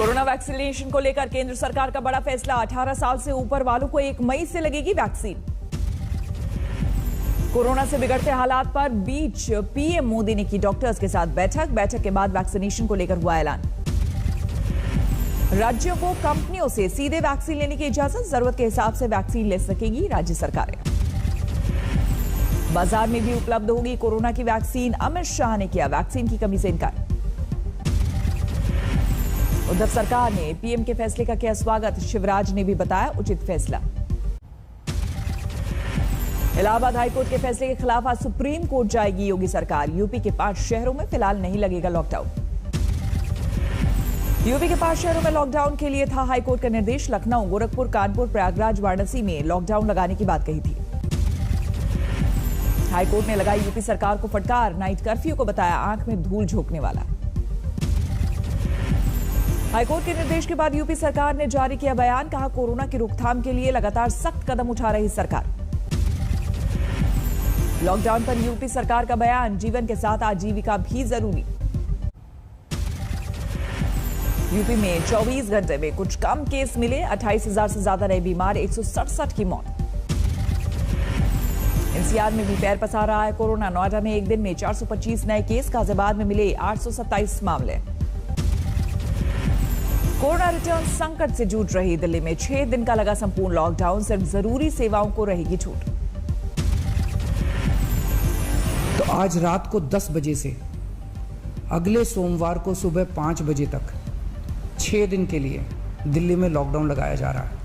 Corona vaccination को लेकर केंद्र सरकार का बड़ा फैसला। 18 साल से ऊपर वालों को 1 मई से लगेगी वैक्सीन। कोरोना से बिगड़ते हालात पर बीच पीएम मोदी ने की डॉक्टर्स के साथ बैठक के बाद वैक्सीनेशन को लेकर हुआ ऐलान। राज्यों को कंपनियों से सीधे वैक्सीन लेने की इजाजत, जरूरत के हिसाब से वैक्सीन ले सकेगी राज्य सरकारें। बाजार में भी उपलब्ध होगी कोरोना की वैक्सीन। अमित शाह ने किया वैक्सीन की कमी से इनकार। उद्धव सरकार ने पीएम के फैसले का किया स्वागत, शिवराज ने भी बताया उचित फैसला। इलाहाबाद हाईकोर्ट के फैसले के खिलाफ आज सुप्रीम कोर्ट जाएगी योगी सरकार। यूपी के 5 शहरों में फिलहाल नहीं लगेगा लॉकडाउन। यूपी के 5 शहरों में लॉकडाउन के लिए था हाईकोर्ट का निर्देश। लखनऊ, गोरखपुर, कानपुर, प्रयागराज, वाराणसी में लॉकडाउन लगाने की बात कही थी। हाईकोर्ट ने लगाई यूपी सरकार को फटकार, नाइट कर्फ्यू को बताया आंख में धूल झोंकने वाला। हाईकोर्ट के निर्देश के बाद यूपी सरकार ने जारी किया बयान, कहा कोरोना की रोकथाम के लिए लगातार सख्त कदम उठा रही सरकार। लॉकडाउन पर यूपी सरकार का बयान, जीवन के साथ आजीविका भी जरूरी। यूपी में 24 घंटे में कुछ कम केस मिले, 28,000 से ज्यादा नए बीमार, 167 की मौत। एनसीआर में भी पैर पसार रहा है कोरोना। नोएडा में एक दिन में 425 नए केस, गाजियाबाद में मिले 827 मामले। कोरोना रिटर्न संकट से जूझ रही दिल्ली में 6 दिन का लगा संपूर्ण लॉकडाउन, सिर्फ जरूरी सेवाओं को रहेगी छूट। तो आज रात को 10 बजे से अगले सोमवार को सुबह 5 बजे तक 6 दिन के लिए दिल्ली में लॉकडाउन लगाया जा रहा है।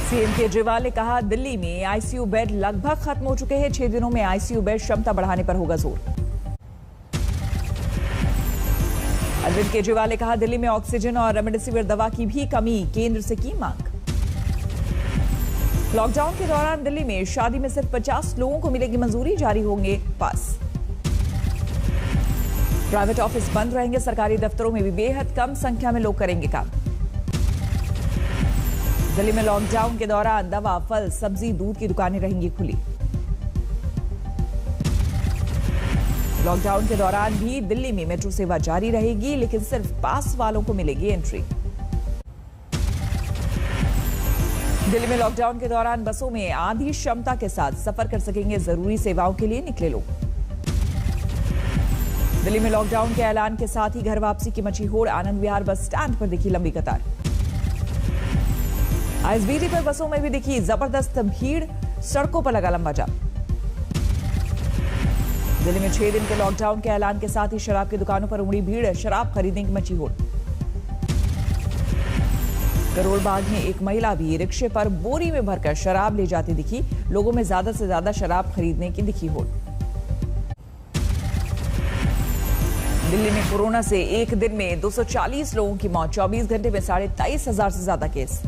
सीएम केजरीवाल ने कहा दिल्ली में आईसीयू बेड लगभग खत्म हो चुके हैं, 6 दिनों में आईसीयू बेड क्षमता बढ़ाने पर होगा जोर। अरविंद केजरीवाल ने कहा दिल्ली में ऑक्सीजन और रेमडेसिविर दवा की भी कमी, केंद्र से की मांग। लॉकडाउन के दौरान दिल्ली में शादी में सिर्फ 50 लोगों को मिलेगी मंजूरी, जारी होंगे पास। प्राइवेट ऑफिस बंद रहेंगे, सरकारी दफ्तरों में भी बेहद कम संख्या में लोग करेंगे काम। दिल्ली में लॉकडाउन के दौरान दवा, फल, सब्जी, दूध की दुकानें रहेंगी खुली। लॉकडाउन के दौरान भी दिल्ली में मेट्रो सेवा जारी रहेगी, लेकिन सिर्फ पास वालों को मिलेगी एंट्री। दिल्ली में लॉकडाउन के दौरान बसों में आधी क्षमता के साथ सफर कर सकेंगे, जरूरी सेवाओं के लिए निकले लोग। दिल्ली में लॉकडाउन के ऐलान के साथ ही घर वापसी की मची होड़, आनंद विहार बस स्टैंड पर दिखी लंबी कतार। आईएसबीटी पर बसों में भी दिखी जबरदस्त भीड़, सड़कों पर लगा लंबा जाम। दिल्ली में 6 दिन के लॉकडाउन के ऐलान के साथ ही शराब की दुकानों पर उमड़ी भीड़, शराब खरीदने की मची होड़। करोल बाग में एक महिला भी रिक्शे पर बोरी में भरकर शराब ले जाती दिखी, लोगों में ज्यादा से ज्यादा शराब खरीदने की दिखी होड़। दिल्ली में कोरोना से एक दिन में 240 लोगों की मौत, 24 घंटे में 23,500 से ज्यादा केस।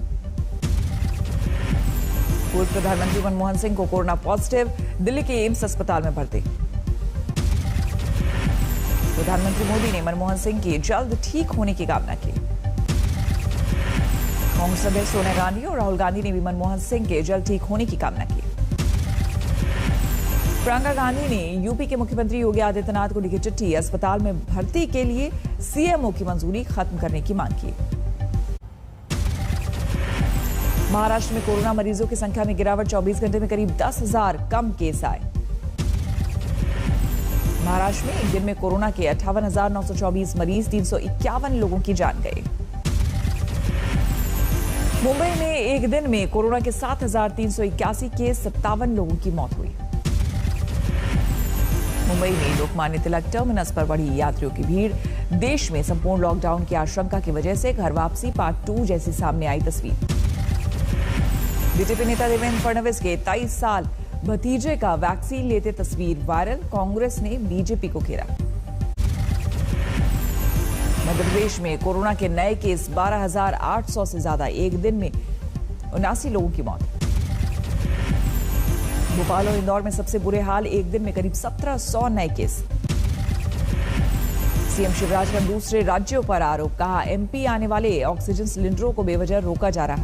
पूर्व प्रधानमंत्री मनमोहन सिंह को कोरोना पॉजिटिव, दिल्ली के एम्स अस्पताल में भर्ती। प्रधानमंत्री मोदी ने मनमोहन सिंह की जल्द ठीक होने की कामना की। कांग्रेस अध्यक्ष सोनिया गांधी और राहुल गांधी ने भी मनमोहन सिंह के जल्द ठीक होने की कामना की। प्रियंका गांधी ने यूपी के मुख्यमंत्री योगी आदित्यनाथ को लिखी चिट्ठी, अस्पताल में भर्ती के लिए सीएमओ की मंजूरी खत्म करने की मांग की। महाराष्ट्र में कोरोना मरीजों की संख्या में गिरावट, 24 घंटे में करीब 10,000 कम केस आए। महाराष्ट्र में एक दिन में कोरोना के 58,924 मरीज, 351 लोगों की जान गई। मुंबई में एक दिन में कोरोना के 7,381 केस, 57 लोगों की मौत हुई। मुंबई में लोकमान्य तिलक टर्मिनस पर बढ़ी यात्रियों की भीड़, देश में संपूर्ण लॉकडाउन की आशंका की वजह से घर वापसी पार्ट 2 जैसी सामने आई तस्वीर। बीजेपी नेता देवेंद्र फडणवीस के 23 साल भतीजे का वैक्सीन लेते तस्वीर वायरल, कांग्रेस ने बीजेपी को घेरा। मध्य प्रदेश में कोरोना के नए केस 12,800 से ज्यादा, एक दिन में 79 लोगों की मौत। भोपाल और इंदौर में सबसे बुरे हाल, एक दिन में करीब 1,700 नए केस। सीएम शिवराज का दूसरे राज्यों पर आरोप, कहा एमपी आने वाले ऑक्सीजन सिलेंडरों को बेवजह रोका जा रहा।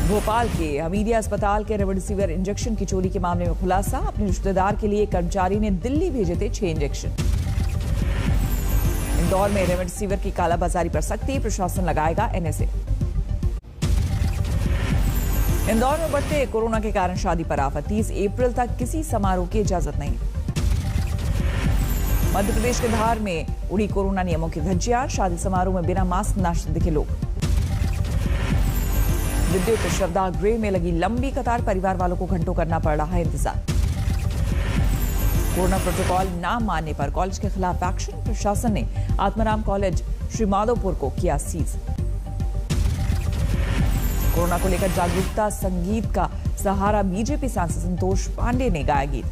भोपाल के हमीदिया अस्पताल के रेमडेसिविर इंजेक्शन की चोरी के मामले में खुलासा, अपने रिश्तेदार के लिए कर्मचारी ने दिल्ली भेजे थे 6 इंजेक्शन। इंदौर में रेमडेसिविर की कालाबाजारी पर सख्ती, प्रशासन लगाएगा एनएसए। इंदौर में बढ़ते कोरोना के कारण शादी पर आफत, 30 अप्रैल तक किसी समारोह की इजाजत नहीं। मध्य प्रदेश के धार में उड़ी कोरोना नियमों की धज्जियां, शादी समारोह में बिना मास्क नाचते दिखे लोग। विद्युत शवदाह गृह में लगी लंबी कतार, परिवार वालों को घंटों करना पड़ रहा है इंतजार। कोरोना प्रोटोकॉल न मानने पर कॉलेज के खिलाफ एक्शन, प्रशासन ने आत्माराम कॉलेज श्री माधोपुर को किया सीज। कोरोना को लेकर जागरूकता संगीत का सहारा, बीजेपी सांसद संतोष पांडे ने गाया गीत।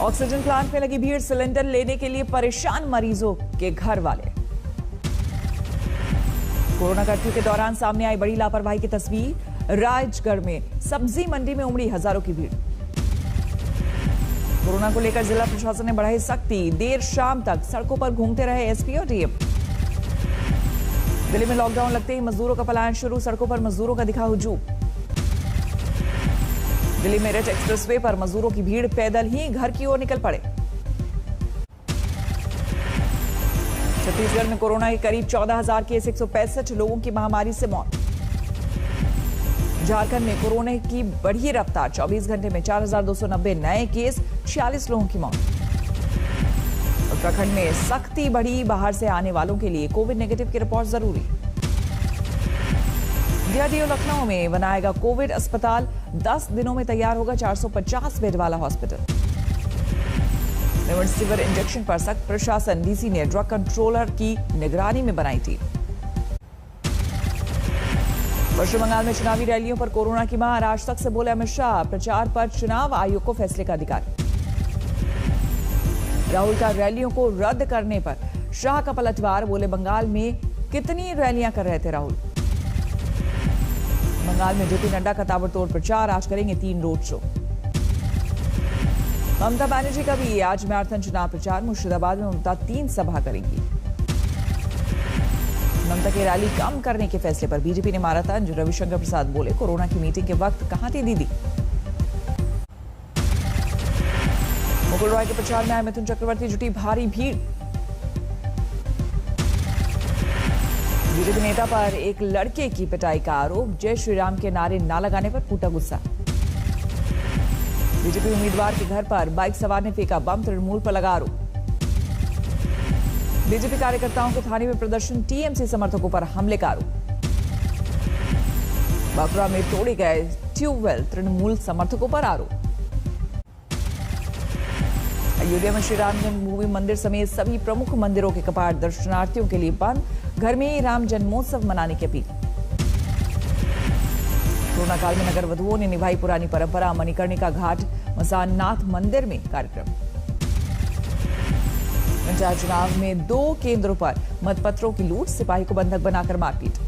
ऑक्सीजन प्लांट में लगी भीड़, सिलेंडर लेने के लिए परेशान मरीजों के घर वाले। कोरोना कर्फ्यू के दौरान सामने आई बड़ी लापरवाही की तस्वीर, राजगढ़ में सब्जी मंडी में उमड़ी हजारों की भीड़। कोरोना को लेकर जिला प्रशासन ने बढ़ाई सख्ती, देर शाम तक सड़कों पर घूमते रहे एसपी और डीएम। दिल्ली में लॉकडाउन लगते ही मजदूरों का पलायन शुरू, सड़कों पर मजदूरों का दिखा हुजूम। दिल्ली में मेरठ एक्सप्रेसवे पर मजदूरों की भीड़, पैदल ही घर की ओर निकल पड़े। छत्तीसगढ़ में कोरोना के करीब 14,000 केस, 165 लोगों की महामारी से मौत। झारखंड में कोरोना की बढ़ी रफ्तार, 24 घंटे में 4,290 नए केस, 46 लोगों की मौत। उत्तराखंड में सख्ती बढ़ी, बाहर से आने वालों के लिए कोविड नेगेटिव की रिपोर्ट जरूरी। डीआरडीओ लखनऊ में बनाएगा कोविड अस्पताल, 10 दिनों में तैयार होगा 450 बेड वाला हॉस्पिटल। रेमडेसिविर इंजेक्शन पर सख्त, प्रशासन, डीसी ने ड्रग कंट्रोलर की निगरानी में बनाई टीम। पश्चिम बंगाल में चुनावी रैलियों पर कोरोना की मार, आज तक से बोले अमित शाह, प्रचार पर चुनाव आयोग को फैसले का अधिकार। राहुल का रैलियों को रद्द करने पर शाह का पलटवार, बोले बंगाल में कितनी रैलियां कर रहे थे राहुल। बंगाल में जेपी नड्डा का ताबड़तोड़ प्रचार, आज करेंगे 3 रोड शो। ममता बनर्जी का भी आज मैराथन चुनाव प्रचार, मुर्शिदाबाद में ममता 3 सभा करेंगी। ममता की रैली कम करने के फैसले पर बीजेपी ने मारा तंज, रविशंकर प्रसाद बोले कोरोना की मीटिंग के वक्त कहां थी दीदी। मुकुल रॉय के प्रचार में आए मिथुन चक्रवर्ती, जुटी भारी भीड़। बीजेपी नेता पर एक लड़के की पिटाई का आरोप, जय श्री राम के नारे न लगाने पर फूटा गुस्सा। बीजेपी उम्मीदवार के घर पर बाइक सवार ने फेंका बम, तृणमूल पर लगा आरोप। बीजेपी कार्यकर्ताओं के थाने में प्रदर्शन, टीएमसी समर्थकों पर हमले का आरोप। बांकुड़ा में तोड़े गए ट्यूबवेल, तृणमूल समर्थकों पर आरोप। अयोध्या में श्री राम जन्मभूमि मंदिर समेत सभी प्रमुख मंदिरों के कपाट दर्शनार्थियों के लिए बंद, घर में ही राम जन्मोत्सव मनाने की अपील। कोरोना काल में नगर वधुओं ने निभाई पुरानी परंपरा, मणिकर्णिका घाट मसाननाथ मंदिर में कार्यक्रम। पंचायत चुनाव में 2 केंद्रों पर मतपत्रों की लूट, सिपाही को बंधक बनाकर मारपीट।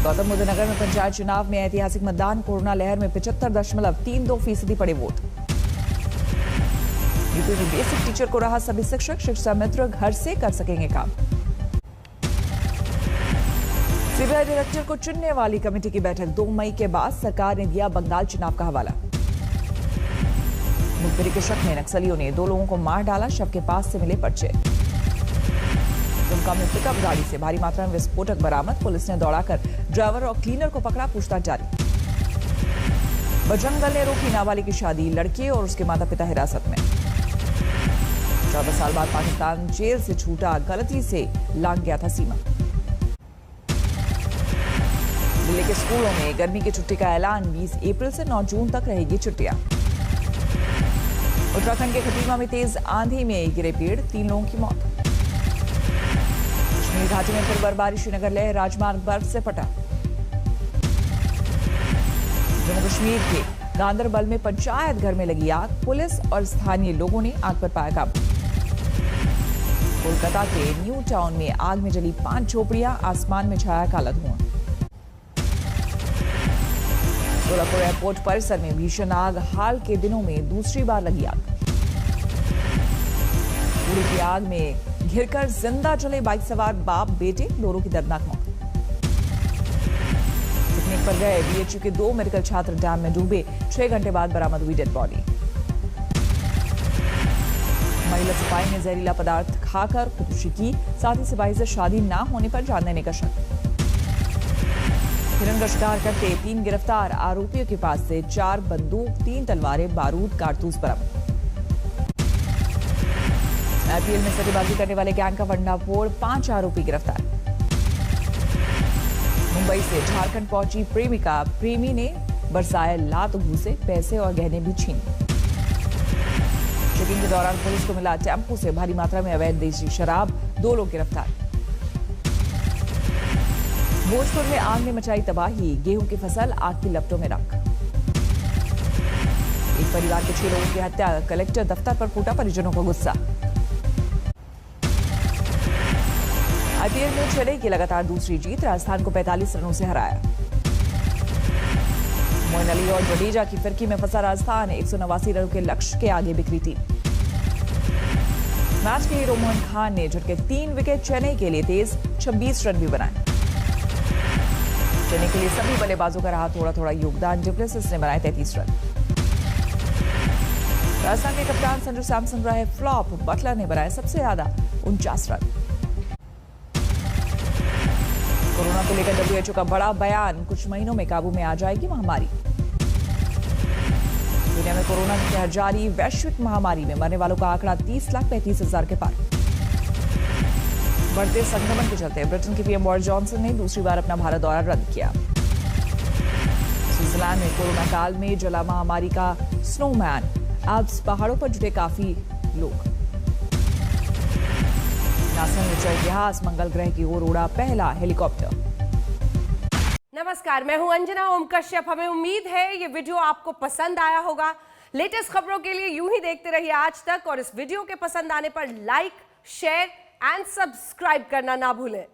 गौतम बुद्ध नगर में पंचायत चुनाव में ऐतिहासिक मतदान, कोरोना लहर में 75.32% पड़े वोट। यूपी में बेसिक टीचर को रहा सभी शिक्षक, शिक्षा मित्र घर से कर सकेंगे काम। सीबीआई डायरेक्टर को चुनने वाली कमेटी की बैठक, 2 मई के बाद सरकार ने दिया बंगाल चुनाव का हवाला। मुखबिरी के शक में नक्सलियों ने 2 लोगों को मार डाला, शव के पास से मिले पर्चे। दुमका में पिकअप गाड़ी से भारी मात्रा में विस्फोटक बरामद, पुलिस ने दौड़ाकर ड्राइवर और क्लीनर को पकड़ा, पूछताछ जारी। बजरंग दल ने रोकी नाबालिग की शादी, लड़के और उसके माता पिता हिरासत में। 14 साल बाद पाकिस्तान जेल से छूटा, गलती से लांघ गया था सीमा। दिल्ली के स्कूलों में गर्मी की छुट्टी का ऐलान, 20 अप्रैल से 9 जून तक रहेगी छुट्टियां। उत्तराखंड के खटीमा में तेज आंधी में गिरे पेड़, 3 लोगों की मौत। कश्मीर घाटी में फिर बर्फबारी, श्रीनगर लेह राजमार्ग बर्फ से फटा। जम्मू कश्मीर के गांदरबल में पंचायत घर में लगी आग, पुलिस और स्थानीय लोगों ने आग पर पाया काबू। कोलकाता के न्यू टाउन में आग में जली 5 झोपड़ियां, आसमान में छाया काला धुआं। सोलापुर एयरपोर्ट परिसर में भीषण आग, हाल के दिनों में दूसरी बार लगी आग। पूरी की आग में घिरकर जिंदा जले बाइक सवार बाप बेटे, दोनों की दर्दनाक मौत। पिकनिक पर गए बीएचयू के 2 मेडिकल छात्र डैम में डूबे, 6 घंटे बाद बरामद हुई डेड बॉडी। महिला सिपाही ने जहरीला पदार्थ खाकर खुदकुशी की, साथ ही सिपाही से शादी ना होने पर जान देने का शक। हिरण का शिकार करते 3 गिरफ्तार, आरोपियों के पास से 4 बंदूक, 3 तलवारें, बारूद, कारतूस बरामद। आईपीएल में सट्टेबाजी करने वाले गैंग का भंडाफोड़, 5 आरोपी गिरफ्तार। मुंबई से झारखंड पहुंची प्रेमिका, प्रेमी ने बरसाए लात घूसे, पैसे और गहने भी छीने। चेकिंग के दौरान पुलिस को मिला टेम्पो से भारी मात्रा में अवैध देसी शराब, 2 लोग गिरफ्तार। भोजपुर में आग ने मचाई तबाही, गेहूं की फसल आग की लपटों में राख। एक परिवार के 6 लोगों की हत्या, कलेक्टर दफ्तर पर फूटा परिजनों का गुस्सा। आईपीएल में चेन्नई की लगातार दूसरी जीत, राजस्थान को 45 रनों से हराया। मोइन अली और जडेजा की फिरकी में फंसा राजस्थान, 189 रनों के लक्ष्य के आगे बिखरी टीम। मैच के हीरो मोहन खान ने झटके 3 विकेट चेन्नई के लिए तेज, 26 रन भी बनाए। चेन्नई के लिए सभी बल्लेबाजों का रहा थोड़ा थोड़ा योगदान, डिप्लेसिस ने बनाए 33 रन। राजस्थान के कप्तान संजू सैमसन रहे फ्लॉप, बटलर ने बनाए सबसे ज्यादा 49 रन। कोरोना को लेकर WHO का बड़ा बयान, कुछ महीनों में काबू में आ जाएगी महामारी। दुनिया में कोरोना की कहर जारी, वैश्विक महामारी में मरने वालों का आंकड़ा 30,35,000 के पार। बढ़ते संक्रमण के चलते ब्रिटेन के पीएम बोरिस जॉनसन ने दूसरी बार अपना भारत दौरा रद्द किया। स्विट्जरलैंड में कोरोना काल में जला महामारी का स्नोमैन, आल्प्स पहाड़ों पर जुटे काफी लोग। नासा ने रचा इतिहास, मंगल ग्रह की ओर उड़ा पहला हेलीकॉप्टर। नमस्कार, मैं हूं अंजना ओम कश्यप। हमें उम्मीद है ये वीडियो आपको पसंद आया होगा। लेटेस्ट खबरों के लिए यूं ही देखते रहिए आज तक, और इस वीडियो के पसंद आने पर लाइक, शेयर एंड सब्सक्राइब करना ना भूलें।